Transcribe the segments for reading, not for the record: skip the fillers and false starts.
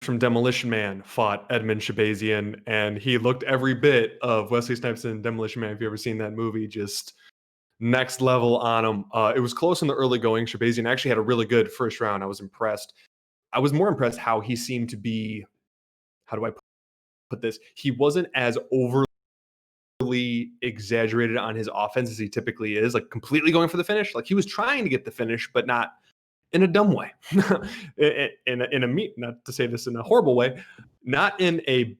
from Demolition Man fought Edmen Shahbazyan, and he looked every bit of Wesley Snipes in Demolition Man. If you've ever seen that movie, just next level on him. It was close in the early going. Shahbazyan actually had a really good first round. I was impressed. I was more impressed how he seemed to be, how do I put this? He wasn't as overly exaggerated on his offense as he typically is, like completely going for the finish. Like he was trying to get the finish, but not in a dumb way. Not to say this in a horrible way, not in a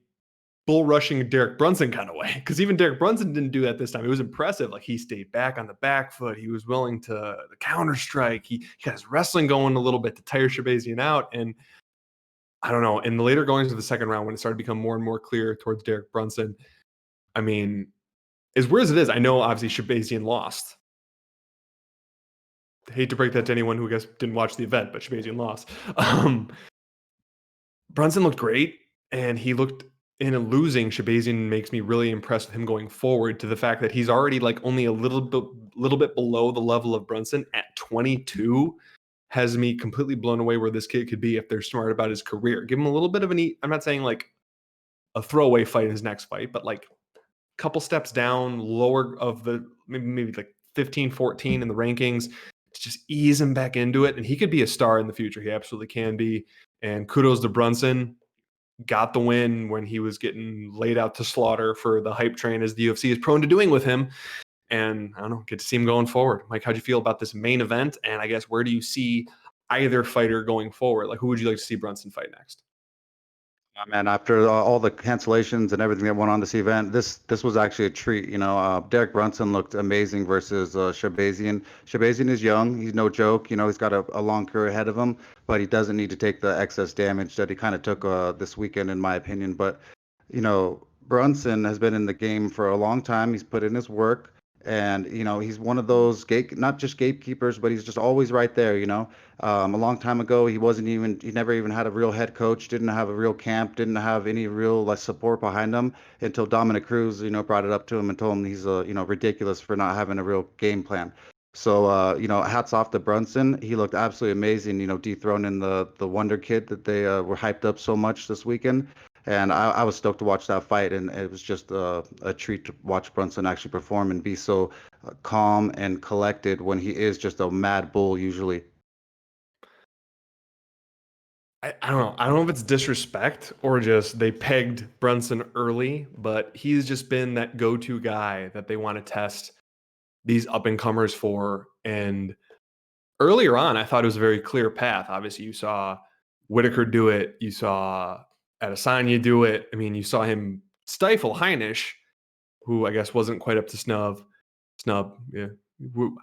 bull rushing Derek Brunson kind of way. Because even Derek Brunson didn't do that this time. It was impressive. Like he stayed back on the back foot. He was willing to the counter strike. He got his wrestling going a little bit to tire Shahbazyan out. And I don't know, in the later goings of the second round, when it started to become more and more clear towards Derek Brunson, I mean, as weird as it is, I know obviously Shahbazyan lost. I hate to break that to anyone who I guess didn't watch the event, but Shahbazyan lost. Brunson looked great, and he looked in a losing. Shahbazyan makes me really impressed with him going forward, to the fact that he's already like only a little bit below the level of Brunson at 22. Has me completely blown away where this kid could be if they're smart about his career. Give him a little bit of I'm not saying like a throwaway fight in his next fight, but like a couple steps down, lower of the maybe like 15, 14 in the rankings, to just ease him back into it. And he could be a star in the future. He absolutely can be. And kudos to Brunson. Got the win when he was getting laid out to slaughter for the hype train, as the UFC is prone to doing with him. And I don't know, get to see him going forward. Mike, how'd you feel about this main event? And I guess where do you see either fighter going forward? Like, who would you like to see Brunson fight next? Man, after all the cancellations and everything that went on this event, this was actually a treat. Derek Brunson looked amazing versus Shahbazyan. Shahbazyan is young; he's no joke. He's got a long career ahead of him, but he doesn't need to take the excess damage that he kind of took this weekend, in my opinion. But Brunson has been in the game for a long time. He's put in his work, and he's one of those not just gatekeepers, but he's just always right there. A long time ago, he never even had a real head coach, didn't have a real camp, didn't have any real support behind him until Dominic Cruz, brought it up to him and told him he's ridiculous for not having a real game plan. So, hats off to Brunson. He looked absolutely amazing, dethroning the Wonder Kid that they were hyped up so much this weekend. And I was stoked to watch that fight, and it was just a treat to watch Brunson actually perform and be so calm and collected when he is just a mad bull usually. I don't know. I don't know if it's disrespect or just they pegged Brunson early, but he's just been that go-to guy that they want to test these up-and-comers for. And earlier on, I thought it was a very clear path. Obviously, you saw Whitaker do it. You saw Adesanya do it. I mean, you saw him stifle Heinisch, who I guess wasn't quite up to snub, yeah,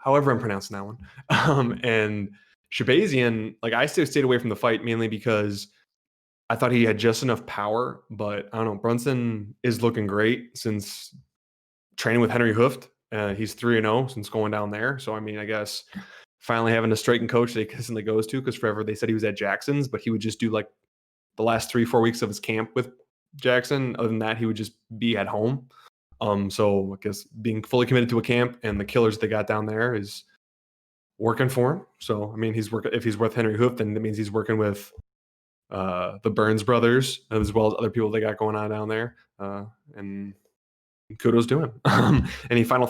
however I'm pronouncing that one. And Shahbazyan, like I still stayed away from the fight mainly because I thought he had just enough power, but I don't know. Brunson is looking great since training with Henry Hooft. He's 3-0 since going down there. So, I mean, I guess finally having a striking coach that he consistently goes to, because forever they said he was at Jackson's, but he would just do like the last 3-4 weeks of his camp with Jackson. Other than that, he would just be at home. So I guess being fully committed to a camp and the killers they got down there is working for him. So, I mean, if he's worth Henry Hooft, then that means he's working with the Burns brothers, as well as other people they got going on down there. And kudos to him. Any final thoughts?